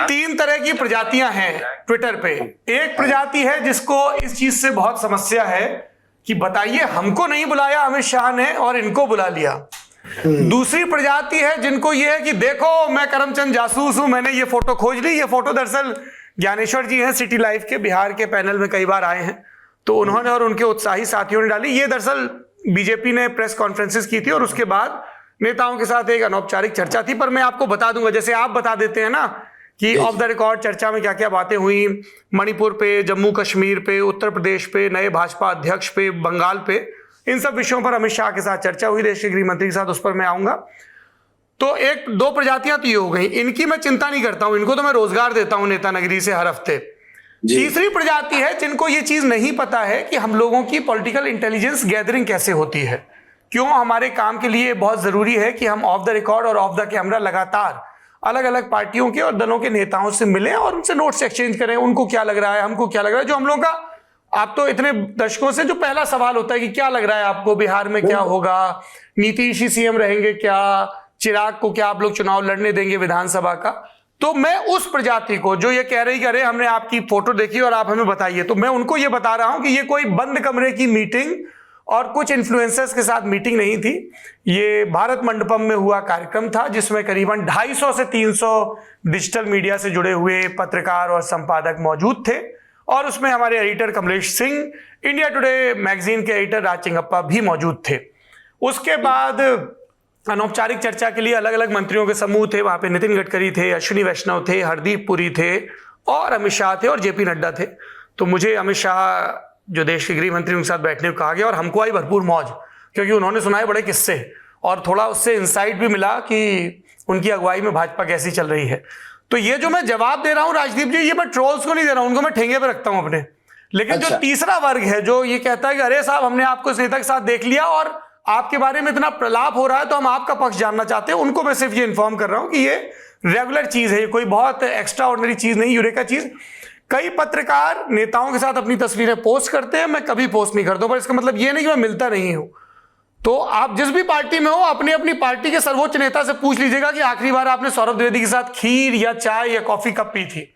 तीन तरह की प्रजातियां हैं ट्विटर पे। एक प्रजाति है जिसको इस चीज से बहुत समस्या है कि बताइए हमको नहीं बुलाया अमित शाह ने और इनको बुला लिया। दूसरी प्रजाति है जिनको ये है कि देखो मैं करमचंद जासूस हूं, मैंने ये फोटो खोज ली। ये फोटो दरअसल ज्ञानेश्वर जी हैं सिटी लाइफ के, बिहार के पैनल में कई बार आए हैं, तो उन्होंने और उनके उत्साही साथियों ने डाली। ये दरअसल बीजेपी ने प्रेस कॉन्फ्रेंसेस की थी और उसके बाद नेताओं के साथ एक अनौपचारिक चर्चा थी। पर मैं आपको बता दूंगा, जैसे आप बता देते हैं ना कि ऑफ द रिकॉर्ड चर्चा में क्या क्या बातें हुई, मणिपुर पे, जम्मू कश्मीर पे, उत्तर प्रदेश पे, नए भाजपा अध्यक्ष पे, बंगाल पे, इन सब विषयों पर अमित शाह के साथ चर्चा हुई, देश के गृह मंत्री के साथ, उस पर मैं आऊंगा। तो एक दो प्रजातियां तो ये हो गई, इनकी मैं चिंता नहीं करता हूं, इनको तो मैं रोजगार देता हूं नेता नगरी से हर हफ्ते। तीसरी प्रजाति है जिनको ये चीज नहीं पता है कि हम लोगों की पॉलिटिकल इंटेलिजेंस गैदरिंग कैसे होती है, क्यों हमारे काम के लिए बहुत जरूरी है कि हम ऑफ द रिकॉर्ड और ऑफ द कैमरा लगातार अलग अलग पार्टियों के और दलों के नेताओं से मिलें और उनसे नोट्स एक्सचेंज करें, उनको क्या लग रहा है, हमको क्या लग रहा है। जो हम लोग का, आप तो इतने दशकों से जो पहला सवाल होता है कि क्या लग रहा है आपको, बिहार में क्या होगा, नीतीश ही सीएम रहेंगे क्या, चिराग को क्या आप लोग चुनाव लड़ने देंगे विधानसभा का। तो मैं उस प्रजाति को जो ये कह रही कि अरे हमने आपकी फोटो देखी और आप हमें बताइए, तो मैं उनको ये बता रहा हूं कि ये कोई बंद कमरे की मीटिंग और कुछ इन्फ्लुएंसर्स के साथ मीटिंग नहीं थी। ये भारत मंडपम में हुआ कार्यक्रम था जिसमें करीबन 250 से 300 डिजिटल मीडिया से जुड़े हुए पत्रकार और संपादक मौजूद थे और उसमें हमारे editor Kamlesh Singh, India today magazine के एडिटर राज चिंगप्पा भी मौजूद थे। उसके बाद अनौपचारिक चर्चा के लिए अलग अलग मंत्रियों के समूह थे, वहां पे नितिन गडकरी थे, अश्विनी वैष्णव थे, हरदीप पुरी थे और अमित शाह थे और जेपी नड्डा थे। तो मुझे अमित शाह जो देश के गृह मंत्री उनके साथ बैठने को कहा गया और हमको आई भरपूर मौज, क्योंकि उन्होंने सुनाए बड़े किस्से और थोड़ा उससे इंसाइट भी मिला कि उनकी अगुवाई में भाजपा कैसी चल रही है। तो ये जो मैं जवाब दे रहा हूं राजदीप जी, ये मैं ट्रोल्स को नहीं दे रहा हूं, उनको मैं ठेंगे पे रखता हूं अपने। लेकिन जो तीसरा वर्ग है जो ये कहता है कि अरे साहब हमने आपको इस नेता के साथ देख लिया और आपके बारे में इतना प्रलाप हो रहा है तो हम आपका पक्ष जानना चाहते हैं, उनको मैं सिर्फ ये इन्फॉर्म कर रहा हूं कि ये रेगुलर चीज है, कोई बहुत एक्स्ट्रा ऑर्डिनरी चीज नहीं, यूरेका चीज। कई पत्रकार नेताओं के साथ अपनी तस्वीरें पोस्ट करते हैं, मैं कभी पोस्ट नहीं करता हूं, पर इसका मतलब ये नहीं कि मैं मिलता नहीं हूं। तो आप जिस भी पार्टी में हो अपनी अपनी पार्टी के सर्वोच्च नेता से पूछ लीजिएगा कि आखिरी बार आपने सौरभ द्विवेदी के साथ खीर या चाय या कॉफी कब पी थी।